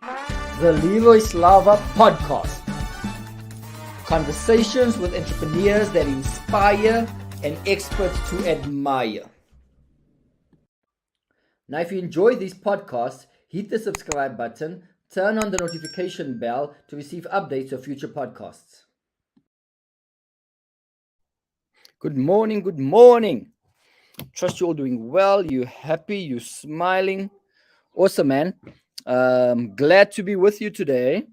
the LEROY SLAVA podcast. Conversations with entrepreneurs that inspire and experts to admire. Now, if you enjoy these podcasts, hit the subscribe button, turn on the notification bell to receive updates of future podcasts. Good morning, good morning. Trust you're all doing well, you're happy, you're smiling. Awesome, man. Glad to be with you today.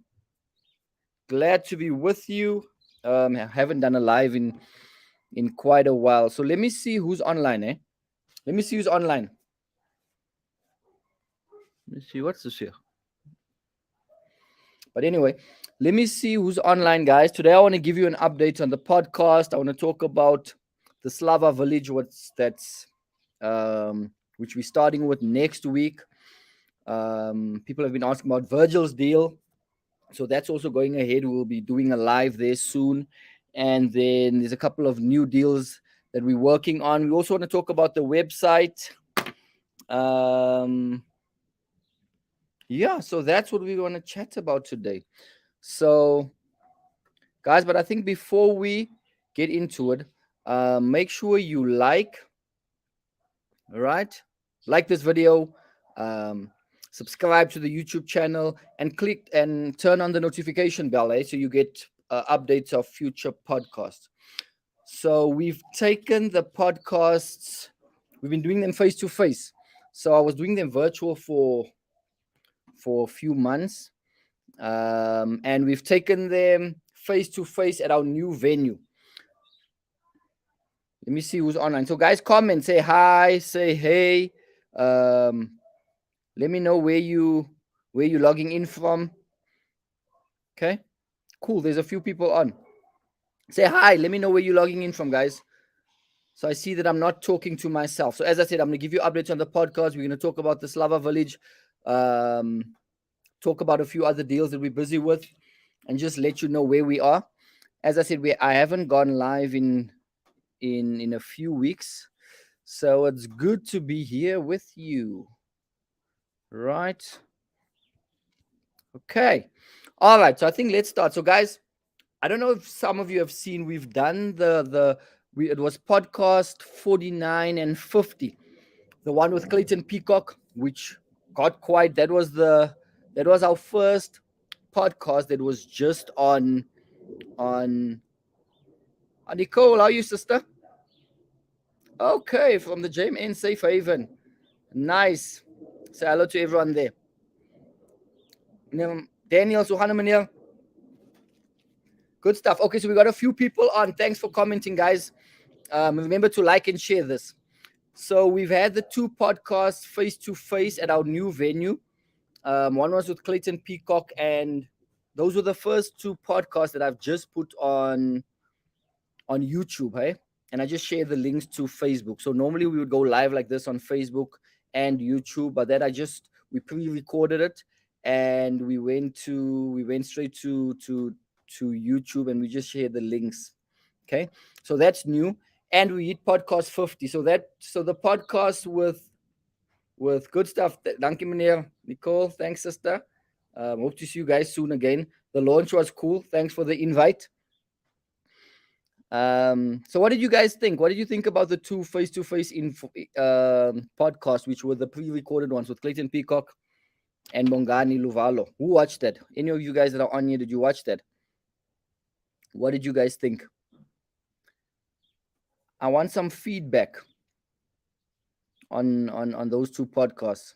Glad to be with you. I haven't done a live in quite a while. So let me see who's online, Let me see who's online. Let me see what's this here. But anyway, let me see who's online, guys. Today I want to give you an update on the podcast. I want to talk about the Slava Village, which we're starting with next week. People have been asking about Virgil's deal. So that's also going ahead. We'll be doing a live there soon. And then there's a couple of new deals that we're working on. We also want to talk about the website. Yeah, so that's what we want to chat about today. So, guys, but I think before we get into it, make sure you like, all right? Like this video, subscribe to the YouTube channel, and click and turn on the notification bell, so you get updates of future podcasts. So we've taken the podcasts, we've been doing them face-to-face. So I was doing them virtual for a few months, and we've taken them face-to-face at our new venue. Let me see who's online. So guys, comment, say hi, say hey. Let me know where you're logging in from. Okay, cool. There's a few people on. Say hi. Let me know where you're logging in from, guys. So I see that I'm not talking to myself. So as I said, I'm going to give you updates on the podcast. We're going to talk about the Slava Village, talk about a few other deals that we're busy with, and just let you know where we are. As I said, I haven't gone live in a few weeks, so it's good to be here with you. Right. Okay. All right. So I think let's start. So guys, I don't know if some of you have seen, we've done it was podcast 49 and 50, the one with Clayton Peacock, which got quite, that was our first podcast that was just on Nicole. How are you, sister? Okay, from the JMN Safe Haven. Nice. Say hello to everyone there. Daniel, Suhana Manil. Good stuff. Okay, so we got a few people on. Thanks for commenting, guys. Remember to like and share this. So we've had the two podcasts face-to-face at our new venue. One was with Clayton Peacock, and those were the first two podcasts that I've just put on YouTube, hey? And I just share the links to Facebook. So normally we would go live like this on Facebook and YouTube, but that we pre-recorded it, and we went straight to YouTube, and we just shared the links. Okay, so that's new. And we hit podcast 50. So the podcast with good stuff. Thank you, meneer Nicole. Thanks, sister. Hope to see you guys soon again. The launch was cool. Thanks for the invite. So what did you guys think? What did you think about the two face-to-face podcasts, which were the pre-recorded ones with Clayton Peacock and Bongani Luvalo? Who watched that? Any of you guys that are on here, did you watch that? What did you guys think? I want some feedback on those two podcasts.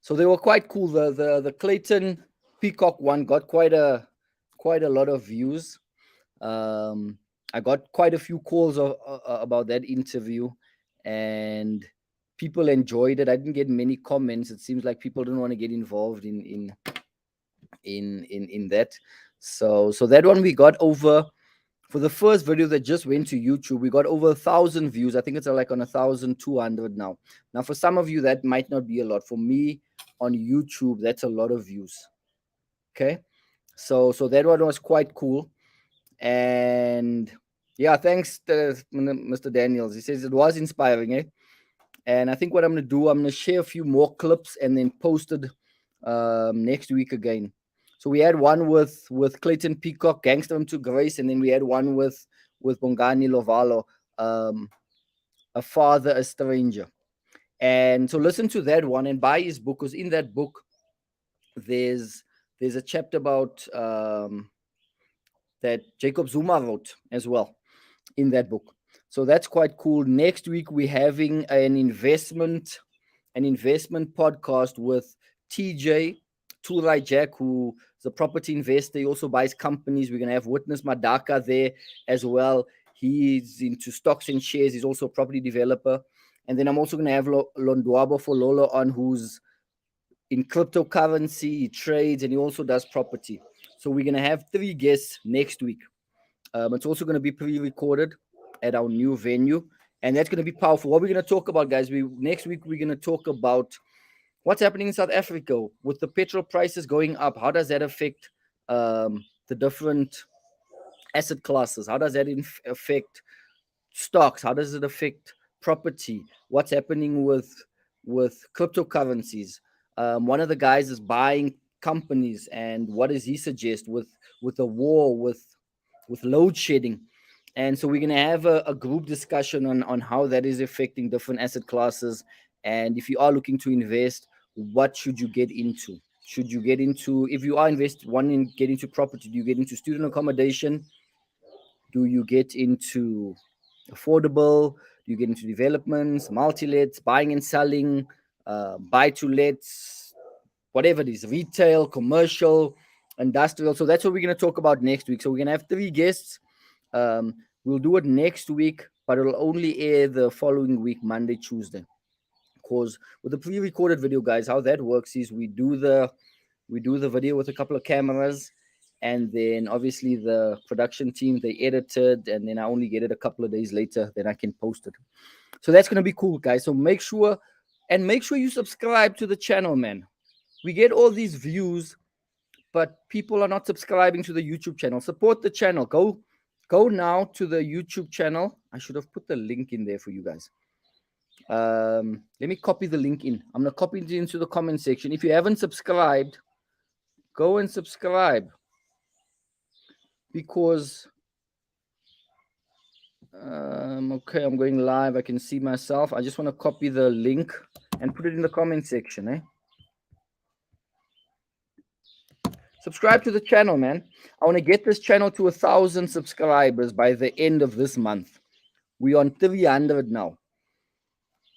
So they were quite cool. The Clayton Peacock one got quite a lot of views. I got quite a few calls about that interview, and people enjoyed it. I didn't get many comments. It seems like people don't want to get involved in that. So that one we got over, for the first video that just went to YouTube, we got over 1,000 views. I think it's like on 1,200 now. Now, for some of you, that might not be a lot. For me, on YouTube, that's a lot of views. Okay, so that one was quite cool. And yeah, thanks to Mr. Daniels. He says it was inspiring, And I think what I'm going to do, I'm going to share a few more clips and then post it next week again. So we had one with Clayton Peacock, Gangster to Grace, and then we had one with Bongani Lovalo, A Father, a Stranger. And so listen to that one and buy his book, because in that book there's a chapter about that Jacob Zuma wrote as well in that book. So that's quite cool. Next week we're having an investment podcast with TJ Tulai Jack, who is a property investor. He also buys companies. We're gonna have Witness Madaka there as well. He's into stocks and shares. He's also a property developer. And then I'm also gonna have Londwabo Fololo on, who's in cryptocurrency, he trades, and he also does property. So we're gonna have 3 guests next week. It's also gonna be pre-recorded at our new venue, and that's gonna be powerful. What we're gonna talk about, guys? Next week we're gonna talk about what's happening in South Africa with the petrol prices going up. How does that affect the different asset classes? How does that affect stocks? How does it affect property? What's happening with cryptocurrencies? One of the guys is buying companies, and what does he suggest with the war, with load shedding? And so we're going to have a group discussion on how that is affecting different asset classes. And if you are looking to invest, what should you get into? Should you get into, if you are wanting to get into property, do you get into student accommodation? Do you get into affordable? Do you get into developments, multi-lets, buying and selling, buy-to-lets, whatever it is, retail, commercial, industrial? So that's what we're going to talk about next week. So we're going to have 3 guests. We'll do it next week, but it'll only air the following week, Monday, Tuesday. Because with the pre-recorded video, guys, how that works is we do the video with a couple of cameras, and then obviously the production team, they edit it, and then I only get it a couple of days later, then I can post it. So that's going to be cool, guys. So make sure you subscribe to the channel, man. We get all these views, but people are not subscribing to the YouTube channel. Support the channel. Go now to the YouTube channel. I should have put the link in there for you guys. Let me copy the link in. I'm going to copy it into the comment section. If you haven't subscribed, go and subscribe, because okay, I'm going live. I can see myself. I just want to copy the link and put it in the comment section. Subscribe to the channel, man. I want to get this channel to 1,000 subscribers by the end of this month. We're on 300 now,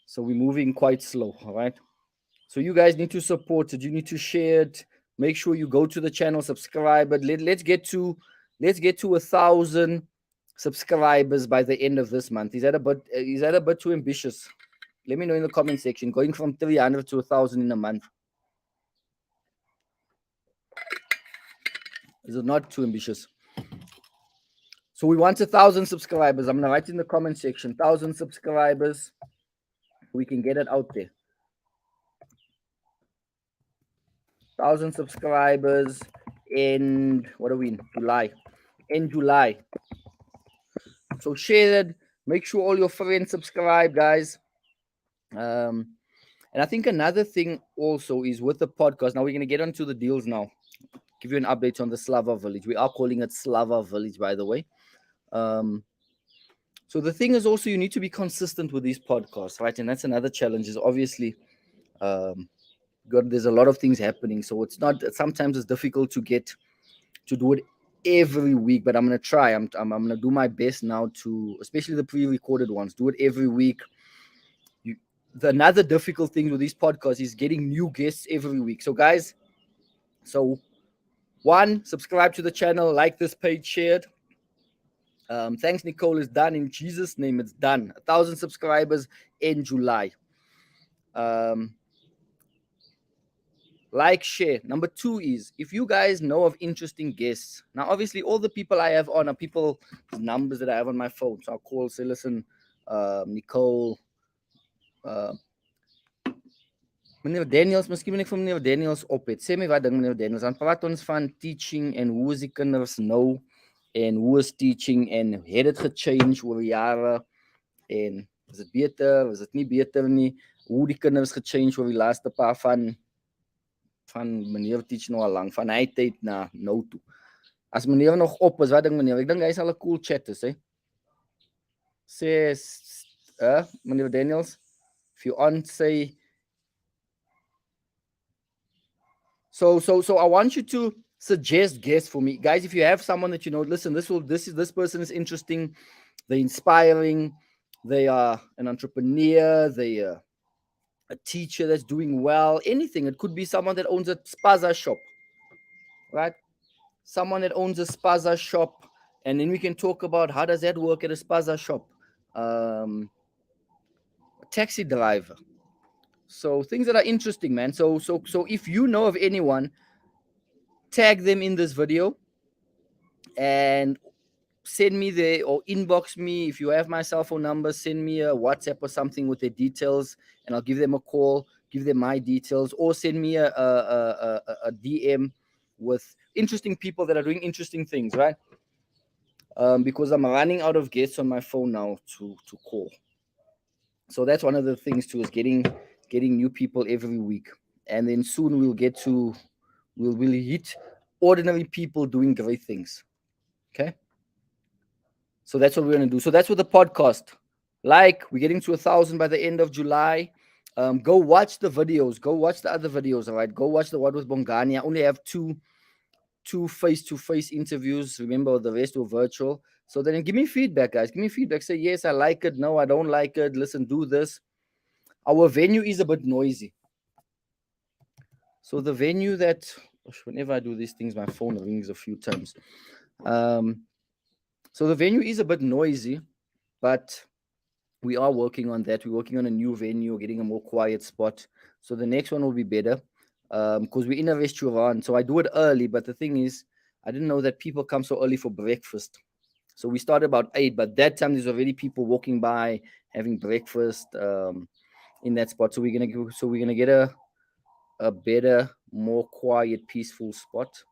so we're moving quite slow. All right, so you guys need to support it. You need to share it. Make sure you go to the channel, subscribe. But let's get to 1,000 subscribers by the end of this month. Is that a bit too ambitious? Let me know in the comment section. Going from 300 to 1,000 in a month, is it not too ambitious? So we want 1,000 subscribers. I'm gonna write in the comment section 1,000 subscribers. We can get it out there. 1,000 subscribers in, what are we in? July. In July. So share it. Make sure all your friends subscribe, guys. And I think another thing also is with the podcast. Now we're going to get onto the deals now. Give you an update on the Slava Village. We are calling it Slava Village, by the way. So the thing is also, you need to be consistent with these podcasts, right? And that's another challenge, is obviously there's a lot of things happening. So sometimes it's difficult to do it every week, but I'm going to try. I'm going to do my best now to, especially the pre-recorded ones, do it every week. Another difficult thing with these podcasts is getting new guests every week. So guys, one, subscribe to the channel, like this page, share it. Thanks, Nicole. Is done in Jesus' name. It's done. 1,000 subscribers in July. Like, share. Number 2 is, if you guys know of interesting guests. Now, obviously, all the people I have on are people's numbers that I have on my phone. So I'll call, say, listen, Nicole, meneer Daniels, miskien ben ek vir meneer Daniels op het. Sê my wat ding meneer Daniels. Dan praat ons van teaching en hoe is die kinders nou en hoe is teaching en het dit gechange oor jare en is dit beter, is dit nie beter nie? Hoe die kinders gechange oor die laaste paar van van meneer teach nou al lank, van hy tyd na nou toe. As meneer nog op is, wat dink meneer? Ek dink hy sal 'n cool chat is, hè. Sê meneer Daniels, if you on, say. So I want you to suggest guests for me, guys. If you have someone that you know, listen, this person is interesting, they're inspiring, they are an entrepreneur, they are a teacher that's doing well, anything. It could be someone that owns a spaza shop, right? Someone that owns a spaza shop, and then we can talk about how does that work at a spaza shop. A taxi driver. So things that are interesting, man. So if you know of anyone, tag them in this video and send me or inbox me. If you have my cell phone number, send me a WhatsApp or something with their details, and I'll give them a call, give them my details, or send me a DM with interesting people that are doing interesting things, right? Because I'm running out of guests on my phone now to call. So that's one of the things too, is getting new people every week, and then soon we'll hit ordinary people doing great things. Okay. So that's what we're going to do. So that's what the podcast. We're getting to 1,000 by the end of July. Go watch the videos. Go watch the other videos. All right. Go watch the one with Bongani. I only have two face-to-face interviews. Remember, the rest were virtual. So then give me feedback, guys. Give me feedback. Say, yes, I like it. No, I don't like it. Listen, do this. Our venue is a bit noisy. So the venue that, whenever I do these things, my phone rings a few times. So the venue is a bit noisy, but we are working on that. We're working on a new venue, getting a more quiet spot. So the next one will be better because we're in a restaurant. So I do it early, but the thing is, I didn't know that people come so early for breakfast. So we started about 8, but that time there's already people walking by, having breakfast in that spot. So we're gonna get a better, more quiet, peaceful spot.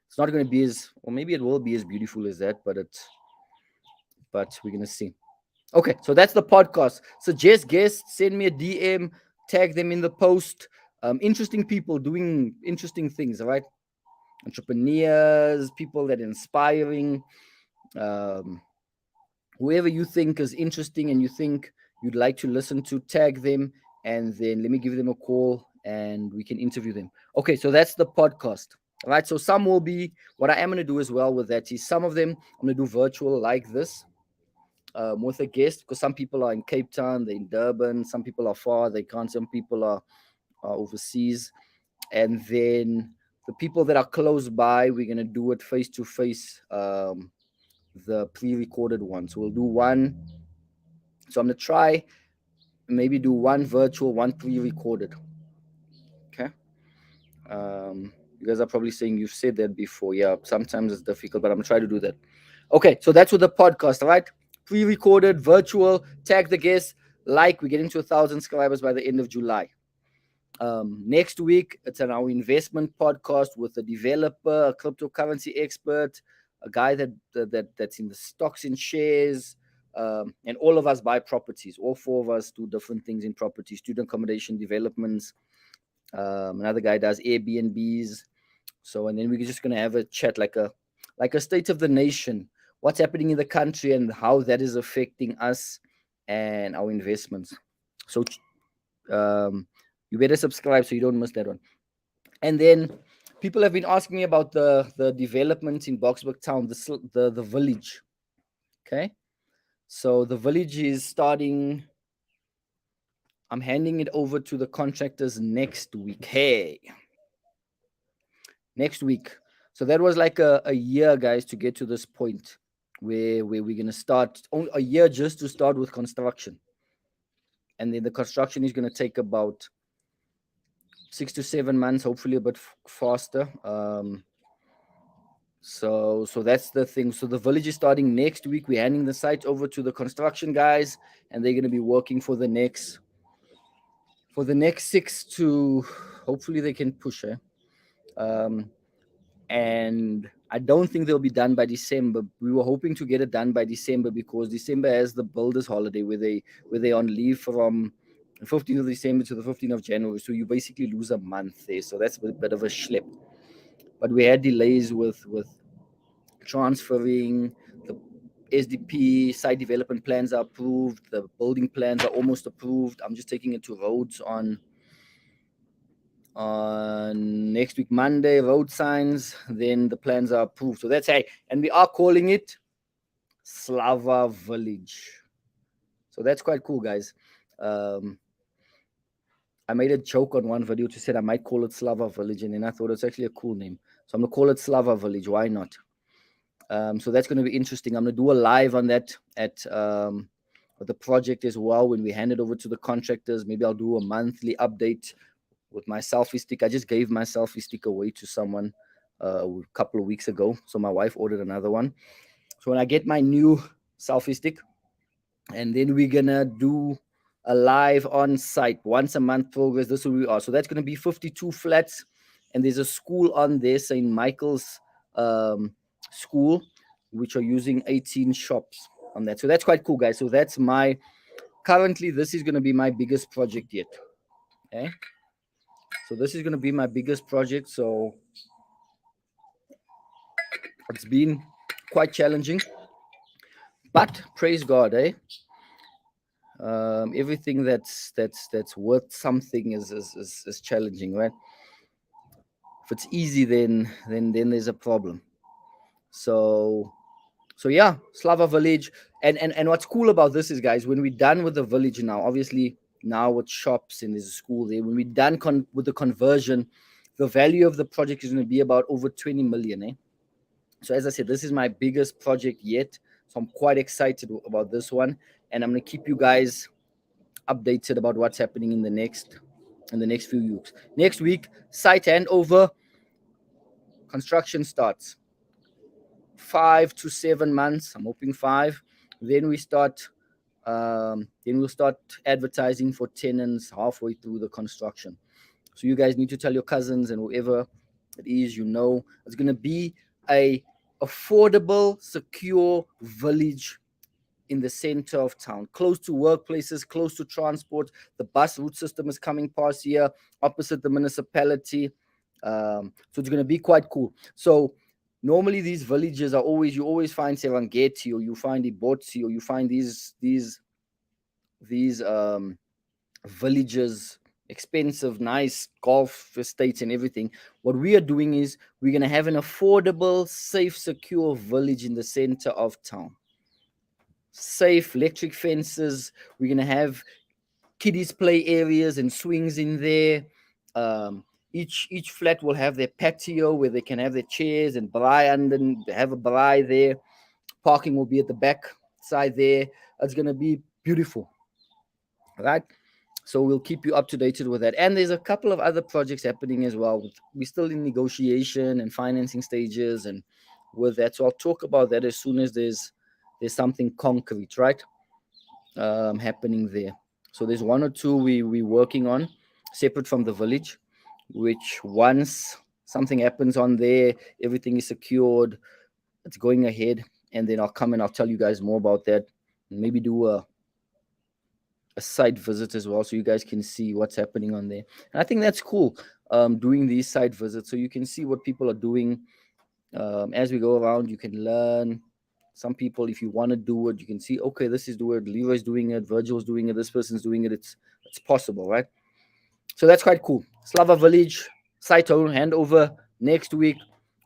It's not going to be or maybe it will be as beautiful as that, but we're going to see. Okay, so that's the podcast. Suggest guests, send me a DM, tag them in the post. Interesting people doing interesting things, all right? Entrepreneurs, people that are inspiring, whoever you think is interesting and you think you'd like to listen to, tag them, and then let me give them a call and we can interview them. Okay, so that's the podcast. All right, so some will be, what I am going to do as well with that is some of them I'm going to do virtual like this with a guest, because some people are in Cape Town, they're in Durban, some people are far, they can't, some people are overseas. And then the people that are close by, we're going to do it face to face, the pre-recorded one. So we'll do one. So I'm going to try maybe do one virtual, one pre-recorded. Okay. You guys are probably saying you've said that before. Yeah, sometimes it's difficult, but I'm going to try to do that. Okay, so that's with the podcast, all right? Pre-recorded, virtual, tag the guests, we're getting to 1,000 subscribers by the end of July. Next week, it's our investment podcast with a developer, a cryptocurrency expert, a guy that's in the stocks and shares, and all of us buy properties. All 4 of us do different things in property, student accommodation, developments. Another guy does Airbnbs. So, and then we're just going to have a chat like a state of the nation, what's happening in the country and how that is affecting us and our investments. So you better subscribe so you don't miss that one. And then people have been asking me about the development in Boksburg town, the village. Okay. So the village is starting. I'm handing it over to the contractors next week. Hey. Next week. So that was like a year, guys, to get to this point where we're going to start, a year just to start with construction. And then the construction is going to take about 6 to 7 months, hopefully a bit faster. So that's the thing. So the village is starting next week. We're handing the site over to the construction guys, and they're going to be working for the next 6 to, hopefully they can push it. And I don't think they'll be done by December. We were hoping to get it done by December because December has the builders holiday where they're on leave from 15th of December to the 15th of January. So you basically lose a month there. So that's a bit of a schlep. But we had delays with transferring. The SDP site development plans are approved. The building plans are almost approved. I'm just taking it to roads on next week Monday. Road signs, then the plans are approved. So that's hey, and we are calling it Slava Village. So that's quite cool, guys. I made a joke on one video to say I might call it Slava Village, and then I thought it's actually a cool name. So I'm gonna call it Slava Village. Why not? So that's going to be interesting. I'm going to do a live on that at the project as well when we hand it over to the contractors. Maybe I'll do a monthly update with my selfie stick. I just gave my selfie stick away to someone a couple of weeks ago. So my wife ordered another one. So when I get my new selfie stick, and then we're going to do a live on site once a month progress. This is who we are. So that's going to be 52 flats. And there's a school on there, St. Michael's school, which are using 18 shops on that. So that's quite cool, guys. So that's currently this is going to be my biggest project yet. Okay. So this is going to be my biggest project. So it's been quite challenging, but praise God, eh? Everything that's worth something is challenging, right? If it's easy, then there's a problem. So yeah, Slava Village, and what's cool about this is, guys, when we're done with the village now, obviously now with shops and there's a school there, when we're done with the conversion, the value of the project is going to be about over 20 million. Eh? So as I said, this is my biggest project yet. So I'm quite excited about this one, and I'm going to keep you guys updated about what's happening in the next few weeks. Next week, site handover, construction starts. 5 to 7 months. I'm hoping 5. Then we start. Then we'll start advertising for tenants halfway through the construction. So you guys need to tell your cousins and whoever it is you know. It's going to be a affordable, secure village in the center of town, close to workplaces, close to transport. The bus route system is coming past here, opposite the municipality. So it's going to be quite cool. So normally these villages are you always find Serengeti, or you find Ibotsi, or you find these villages, expensive, nice golf estates and everything. What we are doing is we're going to have an affordable, safe, secure village in the center of town. Safe electric fences. We're going to have kiddies play areas and swings in there. Each flat will have their patio where they can have their chairs and braai and have a braai there. Parking will be at the back side there. It's going to be beautiful. Right? So we'll keep you up to date with that. And there's a couple of other projects happening as well. We're still in negotiation and financing stages and with that. So I'll talk about that as soon as there's something concrete, right? Happening there. So there's one or two we're working on separate from the village, which once something happens on there, everything is secured, it's going ahead, and then I'll come and I'll tell you guys more about that. Maybe do a site visit as well, so you guys can see what's happening on there. And I think that's cool, doing these site visits, so you can see what people are doing. As we go around, you can learn. Some people, if you want to do it, you can see, okay, this is doing it, Leroy's doing it, Virgil's doing it, this person's doing it. It's possible, right? So that's quite cool. Slava Village, site handover next week.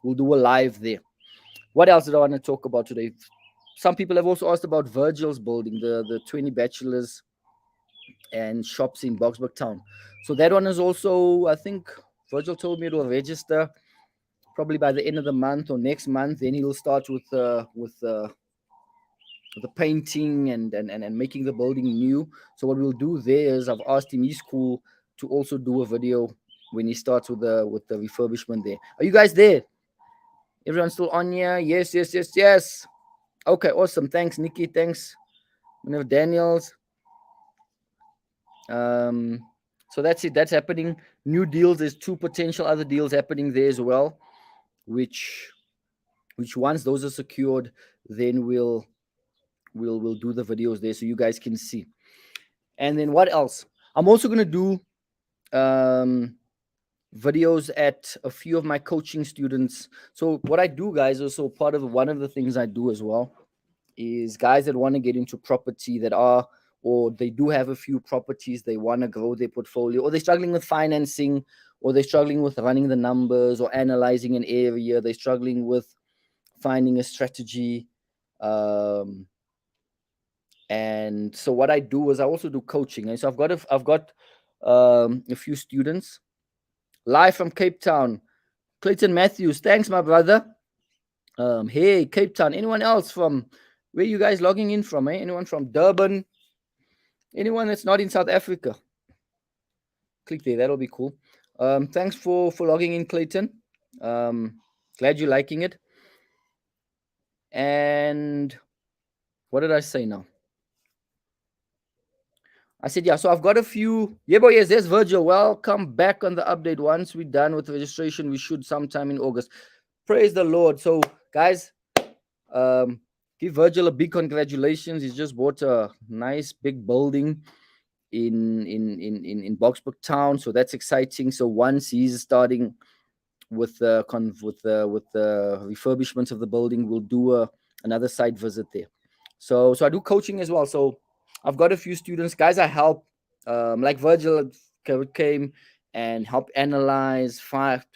We'll do a live there. What else did I want to talk about today? Some people have also asked about Virgil's building, the 20 bachelors and shops in Boksburg town. So that one is also, I think Virgil told me it will register probably by the end of the month or next month. Then he'll start with the painting and making the building new. So what we'll do there is I've asked him, he's cool to also do a video when he starts with the refurbishment there. Are you guys there? Everyone still on here? Yes. Okay, awesome. Thanks, Nikki. Thanks. Daniels. So that's it. That's happening. New deals. There's 2 potential other deals happening there as well, which once those are secured, then we'll do the videos there so you guys can see. And then what else? I'm also going to do um, videos at a few of my coaching students. So what I do, guys, also part of one of the things I do as well is guys that want to get into property that are, or they do have a few properties, they want to grow their portfolio, or they're struggling with financing, or they're struggling with running the numbers or analyzing an area, they're struggling with finding a strategy. Um, and so what I do is I also do coaching. And so I've got a few students live from Cape Town. Clayton Matthews, thanks, my brother. Hey, Cape Town. Anyone else from where you guys logging in from? Eh? Anyone from Durban? Anyone that's not in South Africa? Click there. That'll be cool. Thanks for logging in, Clayton. Glad you're liking it. And what did I say now? I said, yeah, so I've got a few. Yeah, boy, yes, there's Virgil. Welcome back on the update. Once we're done with registration, we should sometime in August. Praise the Lord. So, guys, give Virgil a big congratulations. He's just bought a nice big building in Boksburg town. So that's exciting. So once he's starting with the refurbishment of the building, we'll do another site visit there. So I do coaching as well. So I've got a few students, guys. I help, like Virgil came and help analyze,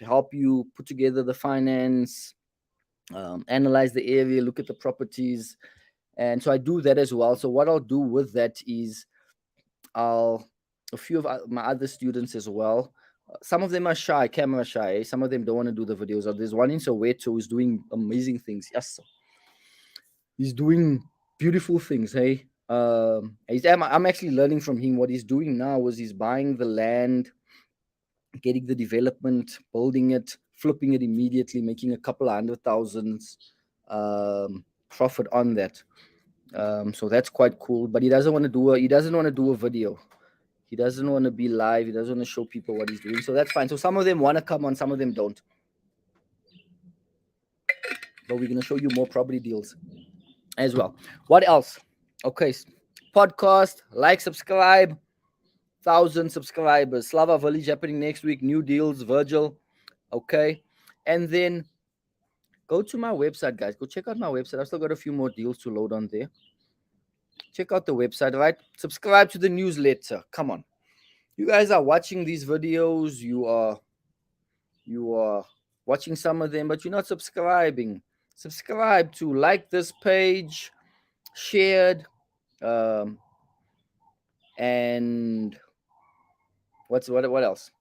help you put together the finance, analyze the area, look at the properties, and so I do that as well. So what I'll do with that is I'll a few of my other students as well. Some of them are shy, camera shy. Some of them don't want to do the videos. There's one in Soweto who's doing amazing things. Yes, he's doing beautiful things. Hey, I'm actually learning from him. What he's doing now is he's buying the land, getting the development, building it, flipping it immediately, making a couple of 100,000 profit on that. So that's quite cool. But he doesn't want to do a video. He doesn't want to be live. He doesn't want to show people what he's doing. So that's fine. So some of them want to come on, some of them don't. But we're going to show you more property deals as well. What else? Okay, podcast, like, subscribe. 1,000 subscribers. Slava Village happening next week. New deals, Virgil. Okay. And then go to my website, guys. Go check out my website. I've still got a few more deals to load on there. Check out the website, right? Subscribe to the newsletter. Come on. You guys are watching these videos. You are watching some of them, but you're not subscribing. Subscribe to like this page, shared, and what else?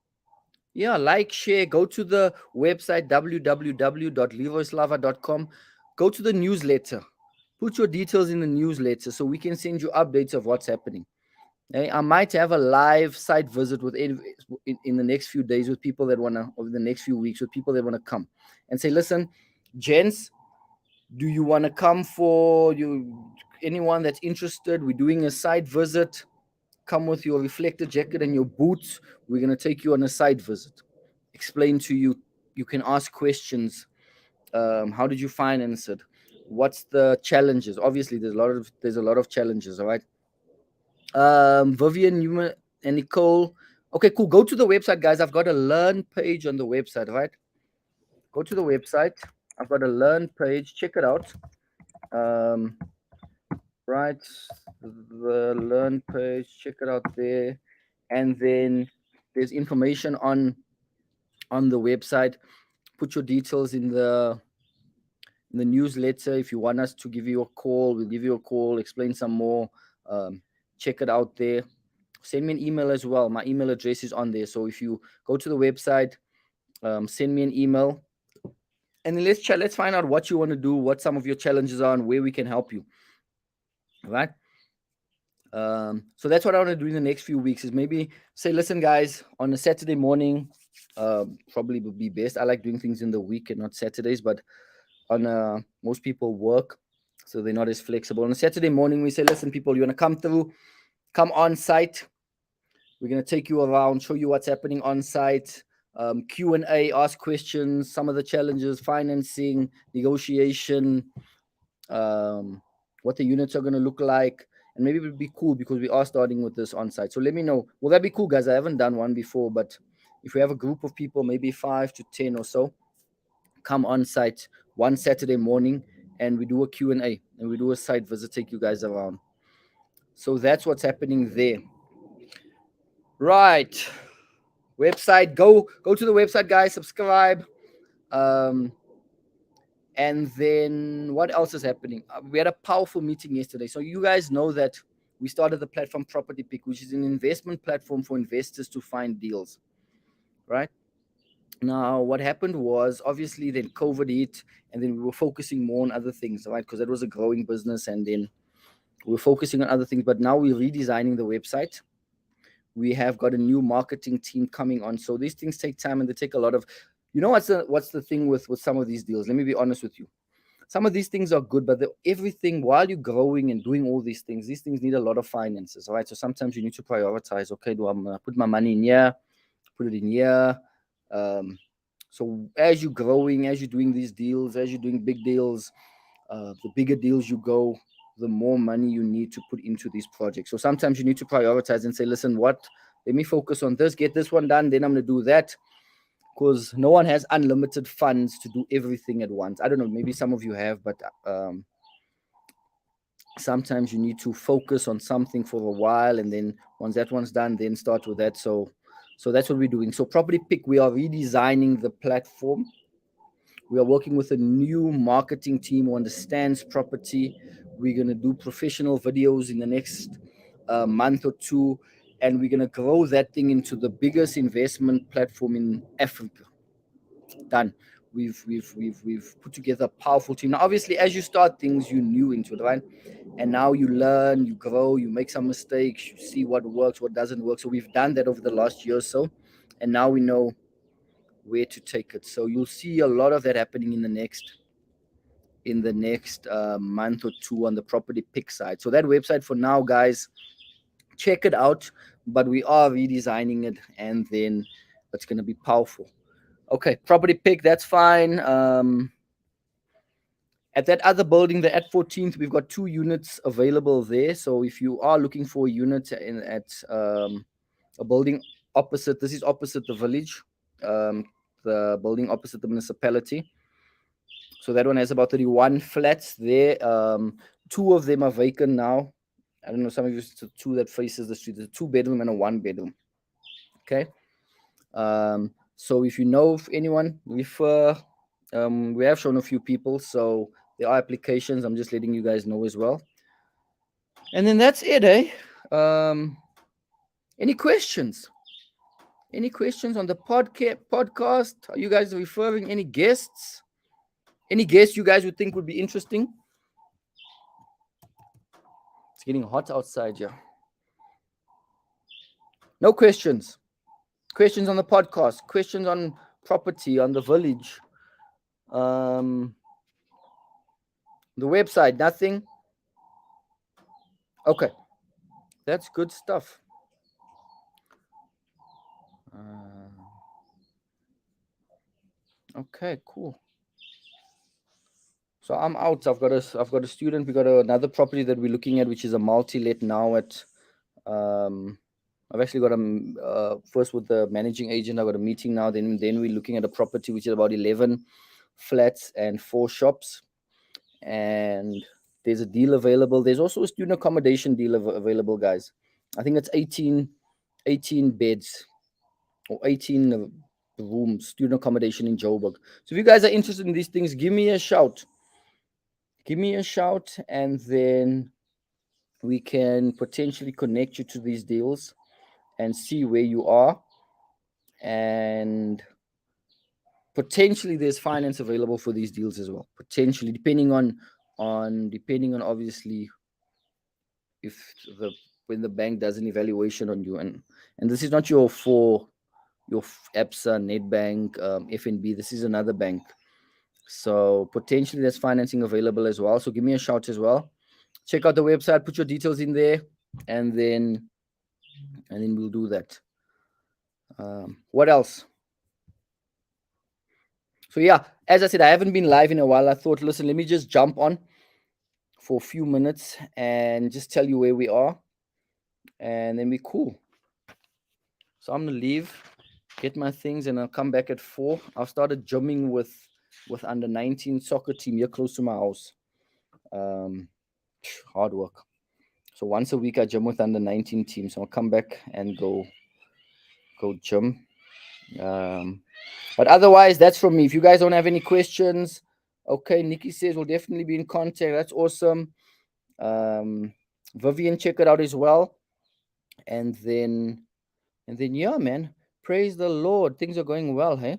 Yeah, like, share, go to the website www.leroyslava.com. Go to the newsletter. Put your details in the newsletter so we can send you updates of what's happening. Okay? I might have a live site visit in the next few days with people that want to, over the next few weeks, with people that want to come and say, listen, gents, do you want to come for you? Anyone that's interested, we're doing a site visit. Come with your reflector jacket and your boots. We're going to take you on a site visit. Explain to you. You can ask questions. How did you finance it? What's the challenges? Obviously, there's a lot of challenges. All right. Vivian, Newman, and Nicole. Okay, cool. Go to the website, guys. I've got a learn page on the website. Right. Go to the website. I've got a learn page. Check it out. Right, the learn page. Check it out there, and then there's information on the website. Put your details in the newsletter. If you want us to give you a call, we'll give you a call, explain some more. Check it out there. Send me an email as well. My email address is on there. So if you go to the website, send me an email, and then let's find out what you want to do, what some of your challenges are, and where we can help you. All right. So that's what I want to do in the next few weeks is maybe say, listen, guys, on a Saturday morning, probably would be best. I like doing things in the week and not Saturdays, but on most people work, so they're not as flexible. On a Saturday morning, we say, listen, people, you want to come through, come on site. We're going to take you around, show you what's happening on site, Q&A, ask questions, some of the challenges, financing, negotiation, what the units are going to look like. and maybe it would be cool because we are starting with this on site. So let me know. Will that be cool, guys? I haven't done one before, but if we have a group of people, maybe 5 to 10 or so, come on site one Saturday morning, and we do a Q&A, and we do a site visit, take you guys around. So that's what's happening there. Right. Website. Go to the website, guys. Subscribe. And then what else is happening? We had a powerful meeting yesterday. So you guys know that we started the platform Property Pick, which is an investment platform for investors to find deals, right? Now, what happened was obviously then COVID hit, and then we were focusing more on other things, right? Because that was a growing business, and then we were focusing on other things. But now we're redesigning the website. We have got a new marketing team coming on. So these things take time, and they take a lot of, what's the thing with some of these deals? Let me be honest with you. Some of these things are good, but everything while you're growing and doing all these things need a lot of finances, all right? So sometimes you need to prioritize. Okay, do I put my money in here, put it in here? So as you're growing, as you're doing these deals, as you're doing big deals, the bigger deals you go, the more money you need to put into these projects. So sometimes you need to prioritize and say, listen, let me focus on this, get this one done, then I'm going to do that, because no one has unlimited funds to do everything at once. I don't know, maybe some of you have, but sometimes you need to focus on something for a while, and then once that one's done, then start with that. So that's what we're doing. So Property Pick, we are redesigning the platform. We are working with a new marketing team who understands property. We're going to do professional videos in the next month or two, and we're going to grow that thing into the biggest investment platform in Africa. Done. We've put together a powerful team. Now, obviously, as you start things, you're new into it, right? And now you learn, you grow, you make some mistakes, you see what works, what doesn't work. So we've done that over the last year or so, and now we know where to take it. So you'll see a lot of that happening in the next month or two on the Property Pick side. So that website for now, guys, check it out. But we are redesigning it, and then it's going to be powerful. Okay, Property Pick, that's fine. At that other building, the at 14th, we've got 2 units available there. So if you are looking for a unit at a building opposite, this is opposite the village, the building opposite the municipality. So that one has about 31 flats there. 2 of them are vacant now. I don't know, some of you, it's the 2 that faces the street. There's a 2-bedroom and a 1-bedroom. Okay. So if you know of anyone, refer. We have shown a few people, so there are applications. I'm just letting you guys know as well. And then that's it, eh? Any questions? Any questions on the podcast? Are you guys referring any guests? Any guests you guys would think would be interesting? It's getting hot outside here. No questions. Questions on the podcast. Questions on property, on the village. The website, nothing. Okay. That's good stuff. Okay, cool. So I'm out. I've got a student. We got another property that we're looking at, which is a multi-let now at. I've actually got first with the managing agent. I've got a meeting now. Then we're looking at a property which is about 11 flats and 4 shops, and there's a deal available. There's also a student accommodation deal available, guys. I think it's 18 beds or 18 rooms, student accommodation in Joburg. So if you guys are interested in these things, give me a shout. And then we can potentially connect you to these deals and see where you are. And potentially there's finance available for these deals as well. Potentially, depending on obviously when the bank does an evaluation on you. And this is not your ABSA, Nedbank, FNB. This is another bank. So potentially there's financing available as well. So give me a shout as well. Check out the website, put your details in there, and then we'll do that. What else? So yeah, as I said, I haven't been live in a while. I thought, listen, let me just jump on for a few minutes and just tell you where we are, and then we cool. So I'm gonna leave, get my things, and I'll come back at 4. I've started gymming with under 19 soccer team here close to my house. Um, Hard work. So once a week I gym with under 19 teams. So I'll come back and go gym. But otherwise, that's from me. If you guys don't have any questions, okay. Nikki says we'll definitely be in contact. That's awesome. Vivian, check it out as well. And then yeah, man. Praise the Lord. Things are going well, hey.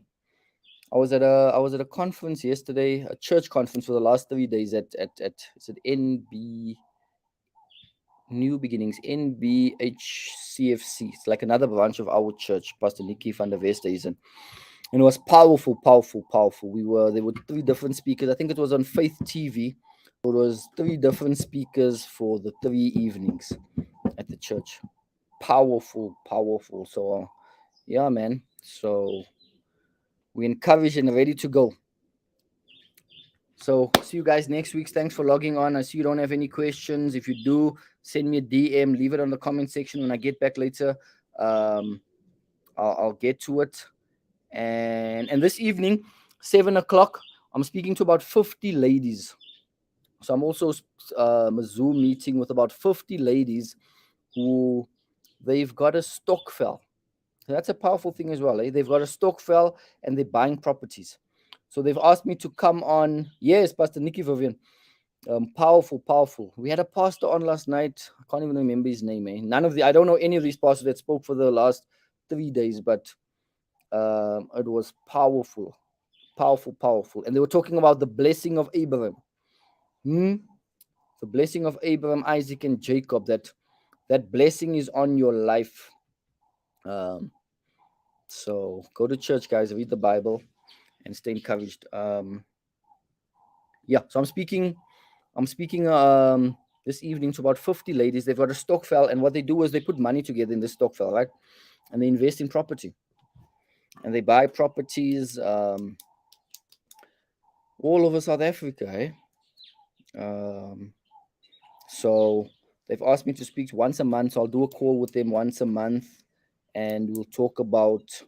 I was at a conference yesterday, a church conference for the last 3 days at is it NB New Beginnings, NBHCFC. It's like another branch of our church. Pastor Nikki van der Vester is in. And it was powerful, powerful, powerful. There were 3 different speakers. I think it was on Faith TV. So it was 3 different speakers for the 3 evenings at the church. Powerful, powerful. So yeah, man. So we encouraged and ready to go. So see you guys next week. Thanks for logging on. I see you don't have any questions. If you do, send me a DM. Leave it on the comment section when I get back later. I'll get to it. And this evening, 7 o'clock, I'm speaking to about 50 ladies. So I'm also a Zoom meeting with about 50 ladies who they've got a stokvel. So that's a powerful thing as well. Eh? They've got a stokvel and they're buying properties. So they've asked me to come on. Yes, Pastor Nikki Vivian. Powerful, powerful. We had a pastor on last night. I can't even remember his name. Eh? I don't know any of these pastors that spoke for the last 3 days, but it was powerful, powerful, powerful. And they were talking about the blessing of Abraham. The blessing of Abraham, Isaac, and Jacob. That blessing is on your life. So go to church, guys. Read the Bible and stay encouraged. Yeah. So I'm speaking this evening to about 50 ladies. They've got a stokvel, and what they do is they put money together in the stokvel, right? And they invest in property. And they buy properties all over South Africa, eh? So they've asked me to speak once a month. So I'll do a call with them once a month, and we'll talk about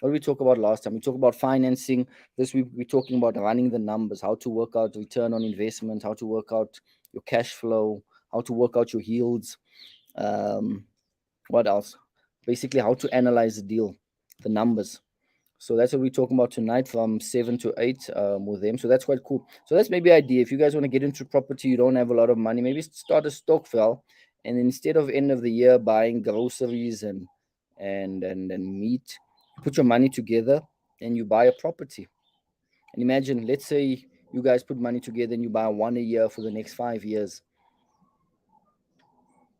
what did we talk about last time? We talked about financing. This week we're talking about running the numbers, how to work out return on investment, how to work out your cash flow, how to work out your yields. What else? Basically, how to analyze the deal, the numbers. So that's what we're talking about tonight from 7 to 8 with them. So that's quite cool. So that's maybe an idea. If you guys want to get into property, you don't have a lot of money, maybe start a stokvel, and instead of end of the year buying groceries and meat, put your money together and you buy a property. And imagine, let's say you guys put money together and you buy 1 a year for the next 5 years.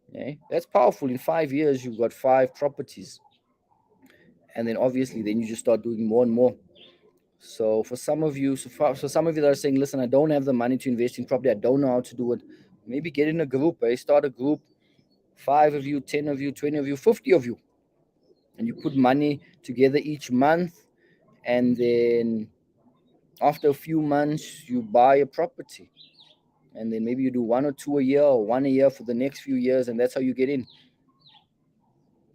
Okay? That's powerful. In 5 years, you've got 5 properties. And then obviously, then you just start doing more and more. So for some of you, some of you that are saying, listen, I don't have the money to invest in property, I don't know how to do it. Maybe get in a group, start a group, 5 of you, 10 of you, 20 of you, 50 of you. And you put money together each month. And then after a few months, you buy a property. And then maybe you do 1 or 2 a year or 1 a year for the next few years. And that's how you get in.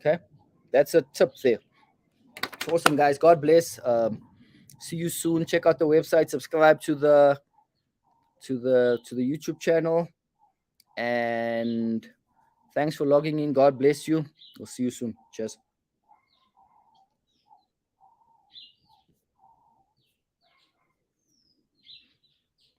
Okay. That's a tip there. Awesome, guys. God bless. See you soon. Check out the website. Subscribe to the YouTube channel. And thanks for logging in. God bless you. We'll see you soon. Cheers.